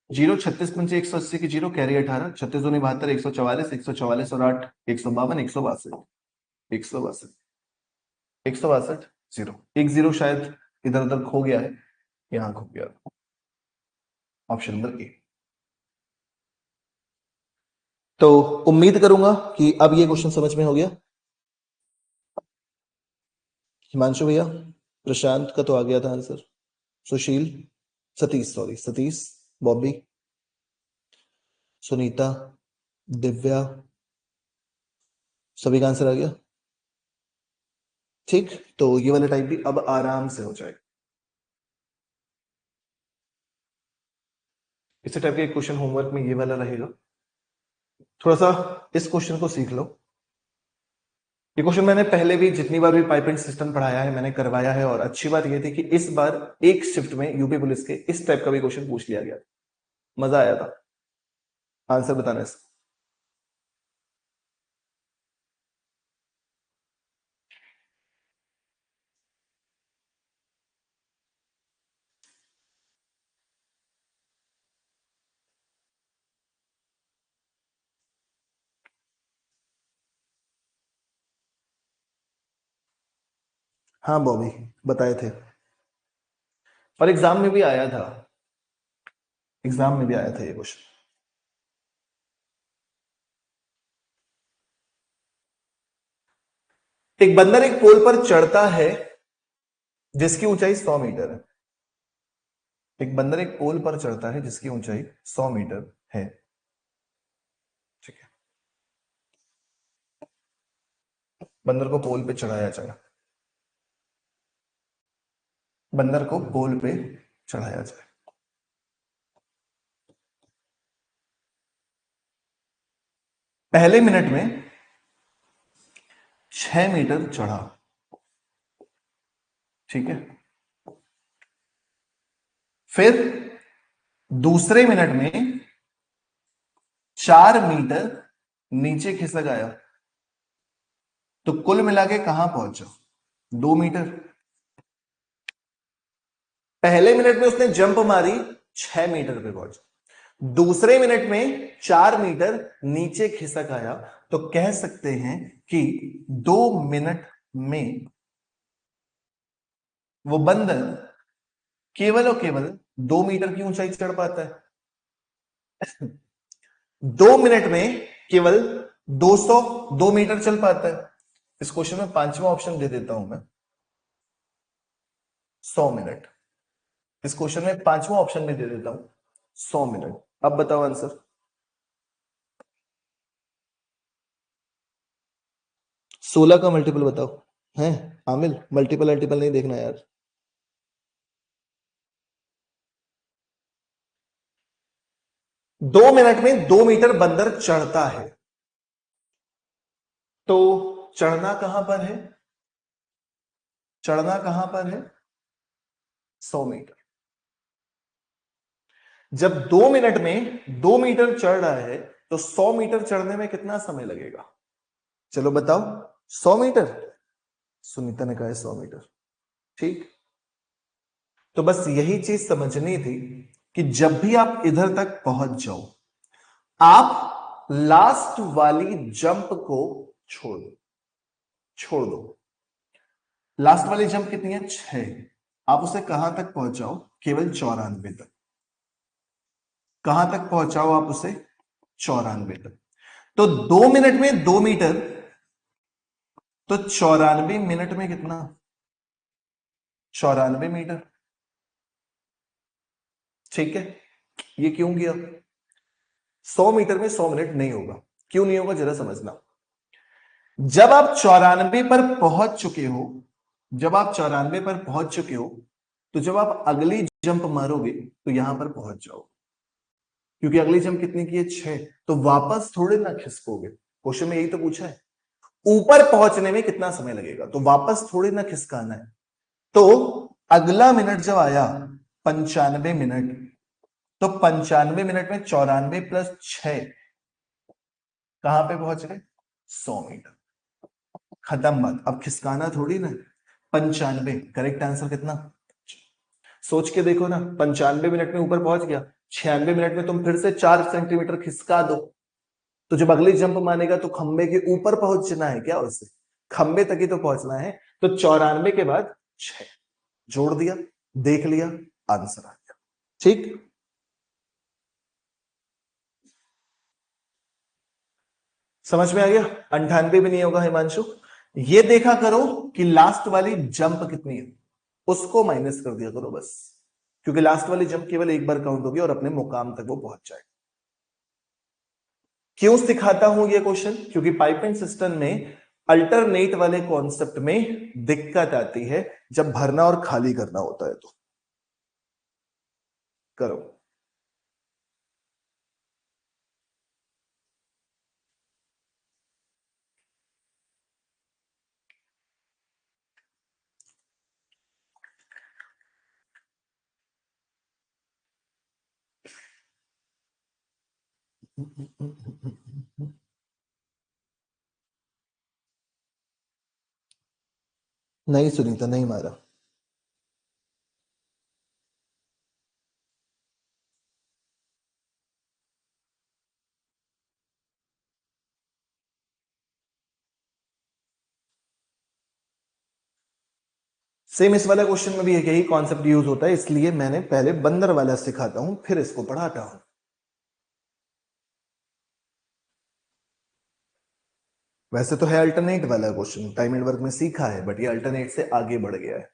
जीरो 36 पंचे 180 की जीरो, कैरी 18, 36 दूनी 72, 144, 144 और 8 152, 162, 162, 162, जीरो। एक जीरो शायद इधर उधर खो गया है, यहां खो गया। Option number A. तो उम्मीद करूंगा कि अब ये क्वेश्चन समझ में हो गया। हिमांशु भैया, प्रशांत का तो आ गया था आंसर, सुशील, सतीश, सॉरी सतीश, बॉबी, सुनीता, दिव्या, सभी का आंसर आ गया। ठीक, तो ये वाला टाइप भी अब आराम से हो जाएगा। इसी टाइप के क्वेश्चन होमवर्क में ये वाला रहेगा। थोड़ा सा इस क्वेश्चन को सीख लो। ये क्वेश्चन मैंने पहले भी जितनी बार भी पाइपिंग सिस्टम पढ़ाया है मैंने करवाया है, और अच्छी बात ये थी कि इस बार एक शिफ्ट में यूपी पुलिस के इस टाइप का भी क्वेश्चन पूछ लिया गया। मजा आया था आंसर बताने से। हाँ बॉबी, बताए थे, और एग्जाम में भी आया था, एग्जाम में भी आया था ये क्वेश्चन। एक बंदर एक पोल पर चढ़ता है जिसकी ऊंचाई 100 मीटर है। एक बंदर एक पोल पर चढ़ता है जिसकी ऊंचाई 100 मीटर है। ठीक है, बंदर को पोल पे चढ़ाया जाए, बंदर को पोल पे चढ़ाया जाए। पहले मिनट में 6 मीटर चढ़ा। ठीक है, फिर दूसरे मिनट में 4 मीटर नीचे खिसक आया, तो कुल मिला के कहां पहुंचा? 2 मीटर। पहले मिनट में उसने जंप मारी, 6 मीटर पे पहुंचा। दूसरे मिनट में 4 मीटर नीचे खिसक आया, तो कह सकते हैं कि 2 मिनट में वो बंदर केवल और केवल 2 मीटर की ऊंचाई चढ़ पाता है। 2 मिनट में केवल 202 मीटर चल पाता है। इस क्वेश्चन में पांचवा ऑप्शन दे देता हूं मैं, 100 मिनट। इस क्वेश्चन में पांचवा ऑप्शन में दे देता हूं 100 मिनट। अब बताओ आंसर। 16 का मल्टीपल बताओ। है आमिल, मल्टीपल मल्टीपल नहीं देखना यार। 2 मिनट में 2 मीटर बंदर चढ़ता है, तो चढ़ना कहां पर है? चढ़ना कहां पर है? 100 मीटर। जब 2 मिनट में 2 मीटर चढ़ रहा है तो 100 मीटर चढ़ने में कितना समय लगेगा? चलो बताओ। 100 मीटर। सुनीता ने कहा है 100 मीटर। ठीक, तो बस यही चीज समझनी थी कि जब भी आप इधर तक पहुंच जाओ, आप लास्ट वाली जंप को छोड़ दो। छोड़ दो। लास्ट वाली जंप कितनी है? 6। आप उसे कहां तक पहुंचाओ? केवल 94 तक। कहां तक पहुंचाओ आप उसे? 94 तक। तो 2 मिनट में 2 मीटर, तो 94 मिनट में कितना? 94 मीटर। ठीक है, ये क्यों किया? 100 मीटर में 100 मिनट नहीं होगा। क्यों नहीं होगा जरा समझना। जब आप 94 पर पहुंच चुके हो, जब आप 94 पर पहुंच चुके हो, तो जब आप अगली जंप मारोगे तो यहां पर पहुंच जाओ, क्योंकि अगली जंप कितनी की है? 6। तो वापस थोड़े ना खिसकोगे। क्वेश्चन में यही तो पूछा है, ऊपर पहुंचने में कितना समय लगेगा, तो वापस थोड़े ना खिसकाना है। तो अगला मिनट जब आया 95 मिनट, तो 95 मिनट में 94 प्लस 6 कहां पे पहुंच गए? 100 मीटर। खत्म बात, अब खिसकाना थोड़ी ना। 95 करेक्ट आंसर कितना? सोच के देखो ना, 95 मिनट में ऊपर पहुंच गया, 96 मिनट में तुम फिर से 4 सेंटीमीटर खिसका दो, तो जब अगली जंप मानेगा तो खंबे के ऊपर पहुंचना है क्या? उससे खंबे तक ही तो पहुंचना है। तो 94 के बाद 6 जोड़ दिया, देख लिया, आंसर आ गया। ठीक, समझ में आ गया? 98 भी नहीं होगा हिमांशु। ये देखा करो कि लास्ट वाली जंप कितनी है, उसको माइनस कर दिया करो बस, क्योंकि लास्ट वाली जंप केवल एक बार काउंट होगी और अपने मुकाम तक वो पहुंच जाएगा। क्यों सिखाता हूं ये क्वेश्चन? क्योंकि पाइप एंड सिस्टम में अल्टरनेट वाले कॉन्सेप्ट में दिक्कत आती है जब भरना और खाली करना होता है। तो करो। नहीं सुनीता, नहीं मारा। सेम इस वाला क्वेश्चन में भी यही कॉन्सेप्ट यूज होता है, इसलिए मैंने पहले बंदर वाला सिखाता हूं फिर इसको पढ़ाता हूं। वैसे तो है अल्टरनेट वाला क्वेश्चन, टाइम एंड वर्क में सीखा है, बट ये अल्टरनेट से आगे बढ़ गया है।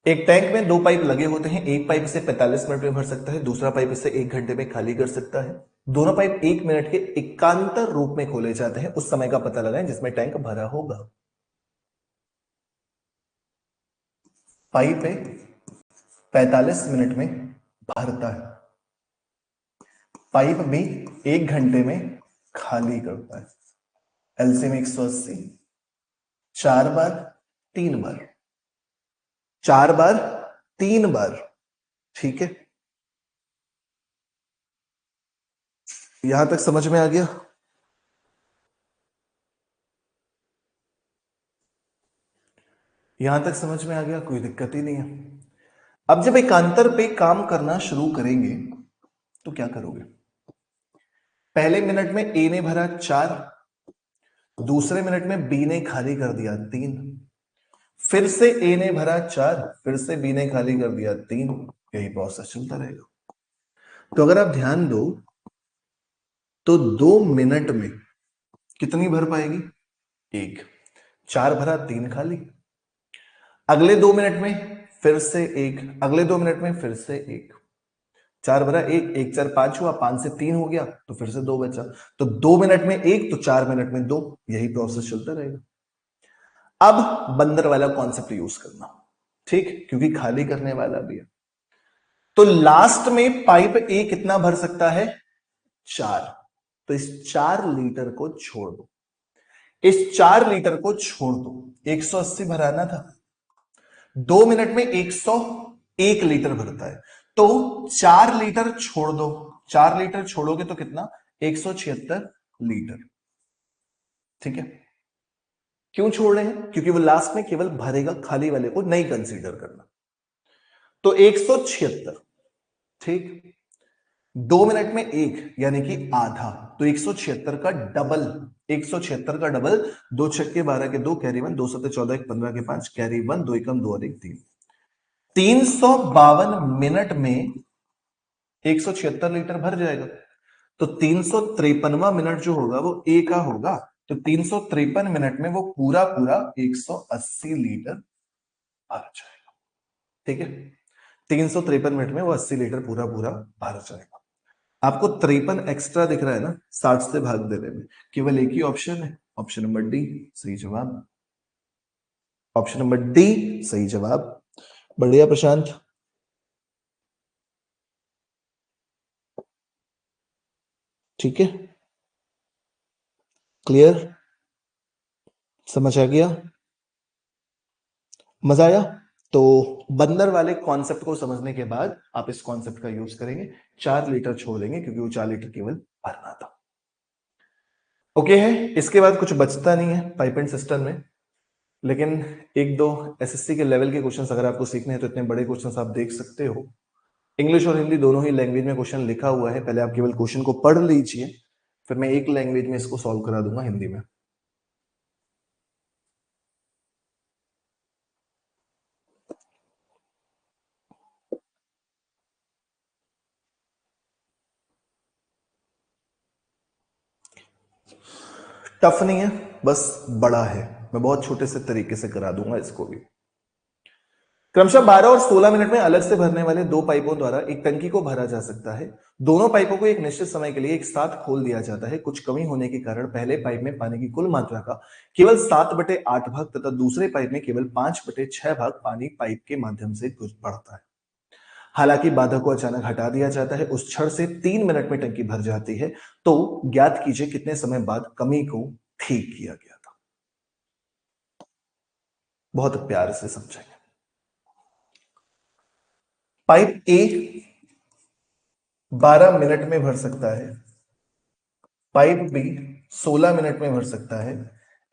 एक टैंक में 2 पाइप लगे होते हैं, एक पाइप इसे 45 मिनट में भर सकता है, दूसरा पाइप इसे 1 घंटे में खाली कर सकता है। दोनों पाइप 1 मिनट के एकांतर रूप में खोले जाते हैं, उस समय का पता लगाएं जिसमें टैंक भरा होगा। पाइप है 45 मिनट में भरता है, पाइप भी 1 घंटे में खाली करता है। एलसीएम 180, 4 बार 3 बार, 4 बार 3 बार। ठीक है, यहां तक समझ में आ गया? यहां तक समझ में आ गया, कोई दिक्कत ही नहीं है। अब जब एकांतर पे काम करना शुरू करेंगे तो क्या करोगे? पहले मिनट में ए ने भरा 4, दूसरे मिनट में बी ने खाली कर दिया 3, फिर से ए ने भरा 4, फिर से बी ने खाली कर दिया 3, यही प्रोसेस चलता रहेगा। तो अगर आप ध्यान दो तो 2 मिनट में कितनी भर पाएगी? 1। 4 भरा 3 खाली, अगले 2 मिनट में फिर से 1, अगले 2 मिनट में फिर से 1, 4 भरा 1, 1 4 5 हुआ, 5 से 3 हो गया तो फिर से 2 बचा। तो 2 मिनट में 1 तो 4 मिनट में 2, यही प्रोसेस चलता रहेगा। अब बंदर वाला कॉन्सेप्ट यूज करना, ठीक, क्योंकि खाली करने वाला भी है। तो लास्ट में पाइप ए कितना भर सकता है? 4। तो इस 4 लीटर को छोड़ दो, इस 4 लीटर को छोड़ दो। 180 भराना था, 2 मिनट में 101 लीटर भरता है, तो 4 लीटर छोड़ दो, 4 लीटर छोड़ोगे तो कितना, 176 लीटर। ठीक है, क्यों छोड़ रहे हैं, क्योंकि वो लास्ट में केवल भरेगा, खाली वाले को नहीं कंसीडर करना। तो 176, ठीक, 2 मिनट में एक यानी कि आधा, तो 176 का डबल, 176 का डबल, 2 छक्के 12 के 2, कैरी 1, 2 सत्ते 14, 1 15 के 5, कैरी 1, 2 एकम 2 और 1 3, 352 मिनट में 176 लीटर भर जाएगा। तो 353वां मिनट जो होगा वो ए का होगा, तो 353 मिनट में वो पूरा पूरा 180 लीटर भर जाएगा। ठीक है, 353 मिनट में वो 80 लीटर पूरा पूरा भर जाएगा। आपको 53 एक्स्ट्रा दिख रहा है ना 60 से भाग देने में, केवल एक ही ऑप्शन है, ऑप्शन नंबर डी सही जवाब, ऑप्शन नंबर डी सही जवाब। बढ़िया प्रशांत। ठीक है, क्लियर, समझ आ गया, मजा आया। तो बंदर वाले कॉन्सेप्ट को समझने के बाद आप इस कॉन्सेप्ट का यूज करेंगे, 4 लीटर छोड़ देंगे क्योंकि वो 4 लीटर केवल भरना था। ओके है, इसके बाद कुछ बचता नहीं है पाइप एंड सिस्टम में, लेकिन एक दो एसएससी के लेवल के क्वेश्चंस अगर आपको सीखने हैं तो इतने बड़े क्वेश्चंस आप देख सकते हो। इंग्लिश और हिंदी दोनों ही लैंग्वेज में क्वेश्चन लिखा हुआ है, पहले आप केवल क्वेश्चन को पढ़ लीजिए, फिर मैं एक लैंग्वेज में इसको सॉल्व करा दूंगा हिंदी में। टफ नहीं है, बस बड़ा है, मैं बहुत छोटे से तरीके से करा दूंगा इसको भी। क्रमशः 12 और 16 मिनट में अलग से भरने वाले दो पाइपों द्वारा एक टंकी को भरा जा सकता है। दोनों पाइपों को एक निश्चित समय के लिए एक साथ खोल दिया जाता है। कुछ कमी होने के कारण पहले पाइप में पानी की कुल मात्रा का केवल 7/8 भाग तथा दूसरे पाइप में केवल 5/6 भाग पानी पाइप के माध्यम से बढ़ता है। हालांकि बाधा को अचानक हटा दिया जाता है, उस क्षण से 3 मिनट में टंकी भर जाती है। तो ज्ञात कीजिए कितने समय बाद कमी को ठीक किया गया था। बहुत प्यार से समझेंगे। पाइप ए 12 मिनट में भर सकता है, पाइप बी 16 मिनट में भर सकता है।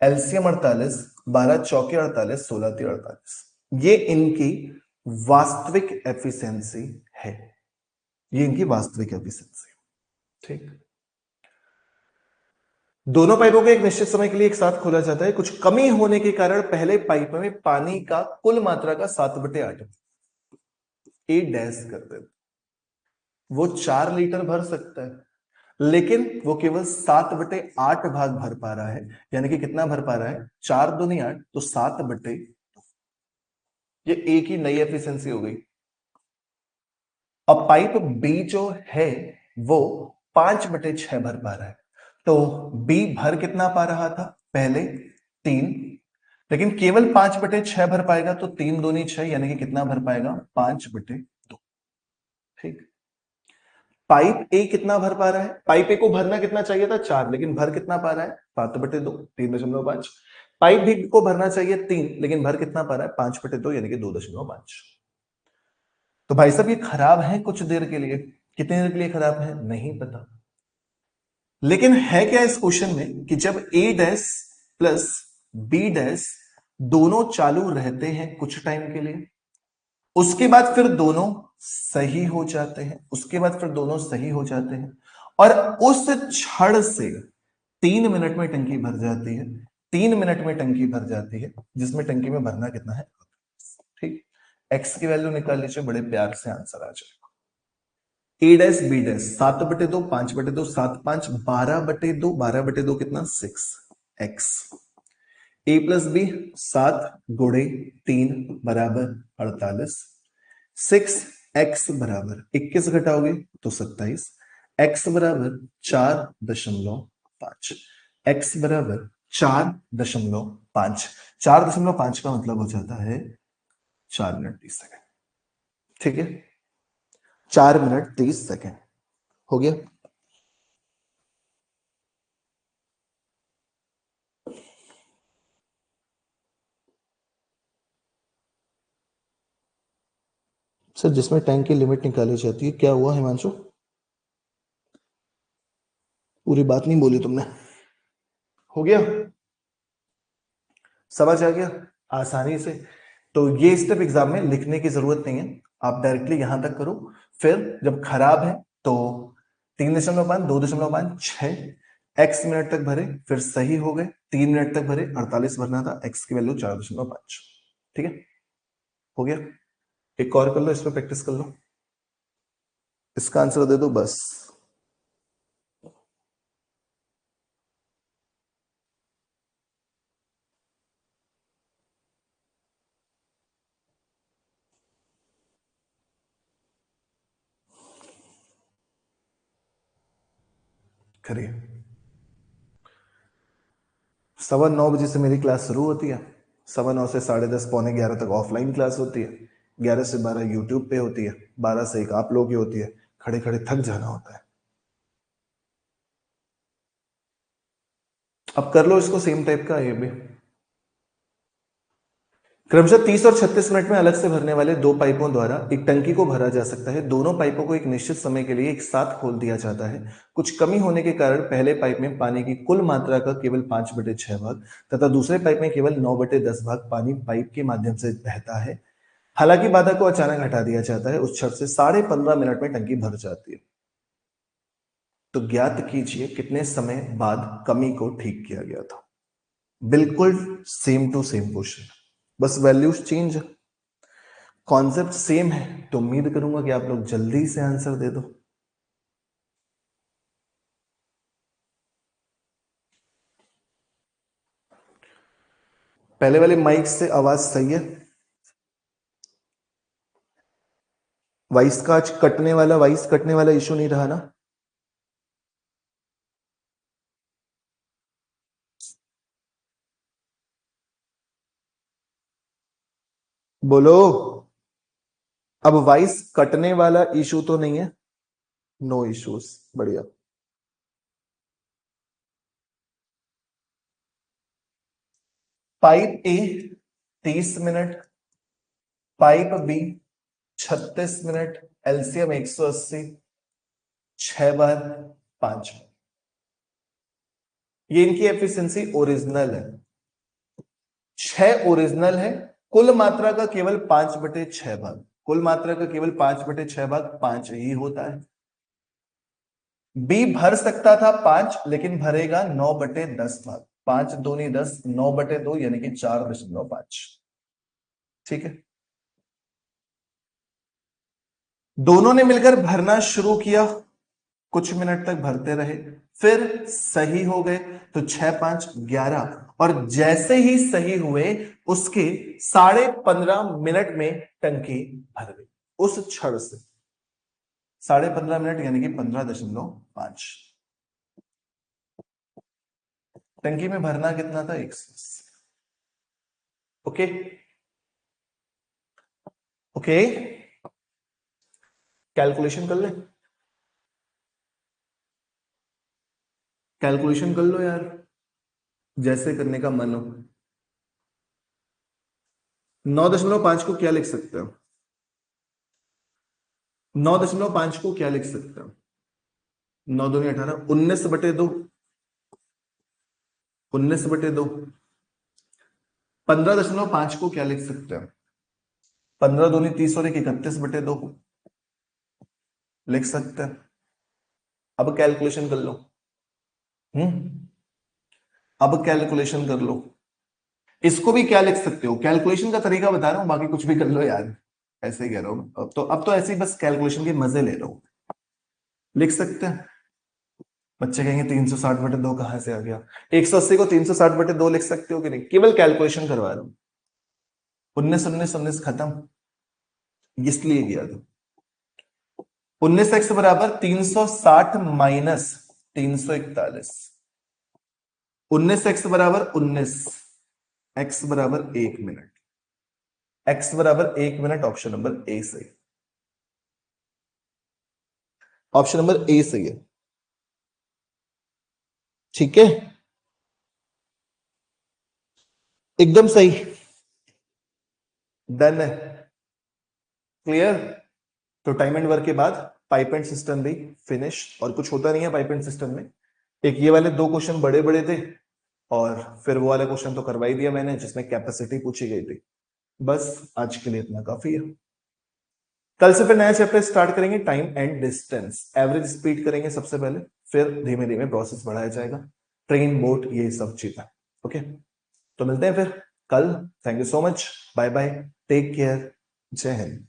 एलसीएम 48, 12 चौके 48, 16 × 48, ये इनकी वास्तविक एफिशिएंसी है, ये इनकी वास्तविक एफिशिएंसी। ठीक, दोनों पाइपों को एक निश्चित समय के लिए एक साथ खोला जाता है। कुछ कमी होने के कारण पहले पाइप में पानी का कुल मात्रा का 7/8 ए डैश करते हैं, वो 4 लीटर भर सकता है, लेकिन वो केवल 7/8 भाग भर पा रहा है। यानी कि कितना भर पा रहा है, 4 दूनी 8, तो 7/, ये एक ही नई एफिशिएंसी हो गई। अब पाइप बी जो है वो 5/6 भर पा रहा है, तो बी भर कितना पा रहा था पहले, 3, लेकिन केवल 5/6 भर पाएगा, तो 3 दूनी 6, यानी कि कितना भर पाएगा, 5/2। ठीक, पाइप ए कितना भर पा रहा है, पाइप ए को भरना कितना चाहिए था, 4, लेकिन भर कितना पा रहा है, 7/2, 3.5। पाइप बी को भरना चाहिए 3, लेकिन भर कितना पा रहा है, 5/2, यानी कि 2.5। तो भाई साहब ये खराब है कुछ देर के लिए, कितनी देर के लिए खराब है नहीं पता, लेकिन है क्या इस क्वेश्चन में कि जब ए डैश प्लस बी डैश दोनों चालू रहते हैं कुछ टाइम के लिए, उसके बाद फिर दोनों सही हो जाते हैं, उसके बाद फिर दोनों सही हो जाते हैं, और उस क्षण से 3 मिनट में टंकी भर जाती है, 3 मिनट में टंकी भर जाती है, जिसमें टंकी में भरना कितना है, ठीक, एक्स की वैल्यू निकाल लीजिए, बड़े प्यार से आंसर आ जाएगा। ए डैश बी डैश 7/2, 5/2, 7 5 12/2, 12/2 कितना 6 एक्स, ए प्लस बी 7 गुणे 3 बराबर 48, 6 एक्स बराबर 21 घटाओगे तो 27, एक्स बराबर 4.5, एक्स बराबर 4.5, 4.5 का मतलब हो जाता है 4 मिनट 30 सेकेंड। ठीक है, 4 मिनट 30 सेकेंड हो गया। सर जिसमें टैंक की लिमिट निकाली जाती है, क्या हुआ हिमांशु? पूरी बात नहीं बोली तुमने। हो गया, समझ आ गया आसानी से। तो ये स्टेप एग्जाम में लिखने की जरूरत नहीं है, आप डायरेक्टली यहां तक करो। फिर जब खराब है तो 3.5, 2.5, 6 x मिनट तक भरे, फिर सही हो गए। 3 मिनट तक भरे, 48 भरना था, x की वैल्यू 4.5। ठीक है, हो गया। एक और कर लो, इस पर प्रैक्टिस कर लो, इसका आंसर दे दो बस। करिए। 9:15 बजे से मेरी क्लास शुरू होती है, 9:15 से 10:30 11 तक ऑफलाइन क्लास होती है, 11 से 12 यूट्यूब पे होती है, 12 से 1 आप लोगों की होती है। खड़े खड़े थक जाना होता है। अब कर लो इसको सेम टाइप का ये भी। क्रमशः 30 और 36 मिनट में अलग से भरने वाले दो पाइपों द्वारा एक टंकी को भरा जा सकता है। दोनों पाइपों को एक निश्चित समय के लिए एक साथ खोल दिया जाता है। कुछ कमी होने के कारण पहले पाइप में पानी की कुल मात्रा का केवल 5/6 भाग तथा दूसरे पाइप में केवल 9/10 भाग पानी पाइप के माध्यम से बहता है। हालांकि बाधा को अचानक हटा दिया जाता है, उस क्षण से 15.5 मिनट में टंकी भर जाती है। तो ज्ञात कीजिए कितने समय बाद कमी को ठीक किया गया था। बिल्कुल सेम टू सेम क्वेश्चन, बस वैल्यूज चेंज है, कॉन्सेप्ट सेम है। तो उम्मीद करूंगा कि आप लोग जल्दी से आंसर दे दो। पहले वाले माइक से आवाज सही है? वॉइस कटने वाला इशू नहीं रहा ना? बोलो। अब वॉइस कटने वाला इशू तो नहीं है? नो इश्यूज, बढ़िया। Pipe A 30 minute, pipe B 36 minute, LCM 180, 6 बार 5। ये इनकी एफिशिएंसी ओरिजिनल है, 6 ओरिजिनल है। कुल मात्रा का केवल 5/6 भाग, कुल मात्रा का केवल 5/6 भाग 5 ही होता है। बी भर सकता था 5, लेकिन भरेगा 9/10 भाग। 5 दूनी 10, 9/2 यानी कि 4.5। ठीक है, दोनों ने मिलकर भरना शुरू किया, कुछ मिनट तक भरते रहे, फिर सही हो गए। तो 6, 5, 11, और जैसे ही सही हुए उसके 15.5 मिनट में टंकी भर गई। उस क्षण से 15.5 मिनट यानी कि 15.5। टंकी में भरना कितना था? 180। ओके ओके, कैलकुलेशन कर ले, कैलकुलेशन कर लो यार, जैसे करने का मन हो। 9.5 को क्या लिख सकते हो? 9.5 को क्या लिख सकते हो? 9 दूनी 18, 19/2, 19/2। 15.5 को क्या लिख सकते हो? 15 दूनी 30 और 31/2 लिख सकते हैं। अब कैलकुलेशन कर लो। हम्म, अब कैलकुलेशन कर लो। इसको भी क्या लिख सकते हो? कैलकुलेशन का तरीका बता रहा हूं, बाकी कुछ भी कर लो यार, ऐसे ही कह रहा हूं। अब तो ऐसे ही बस कैलकुलेशन के मजे ले रहा हूं। लिख सकते हैं। बच्चे कहेंगे 360/2 कहां से आ गया? 180 को 360/2 लिख सकते हो कि नहीं? केवल कैलकुलेशन करवा रहा हूं। 19 खत्म, इसलिए किया था। 19x बराबर 360 माइनस 341। 19x बराबर 19, x बराबर 1 मिनट, x बराबर 1 मिनट। ऑप्शन नंबर ए सही, ऑप्शन नंबर ए सही है। ठीक है, एकदम सही। डन है, क्लियर। तो टाइम एंड वर्क के बाद पाइप एंड सिस्टम भी फिनिश, और कुछ होता नहीं है पाइप एंड सिस्टम में। एक ये वाले 2 क्वेश्चन बड़े बड़े थे, और फिर वो वाला क्वेश्चन तो करवा ही दिया मैंने जिसमें कैपेसिटी पूछी गई थी। बस आज के लिए इतना काफी है। कल से फिर नया चैप्टर स्टार्ट करेंगे, time and distance. Average speed करेंगे सबसे पहले, फिर धीमे धीमे प्रोसेस बढ़ाया जाएगा, ट्रेन, बोट, ये सब चीजें। ओके, तो मिलते हैं फिर कल। Thank you so much, bye bye, take care, जय हिंद।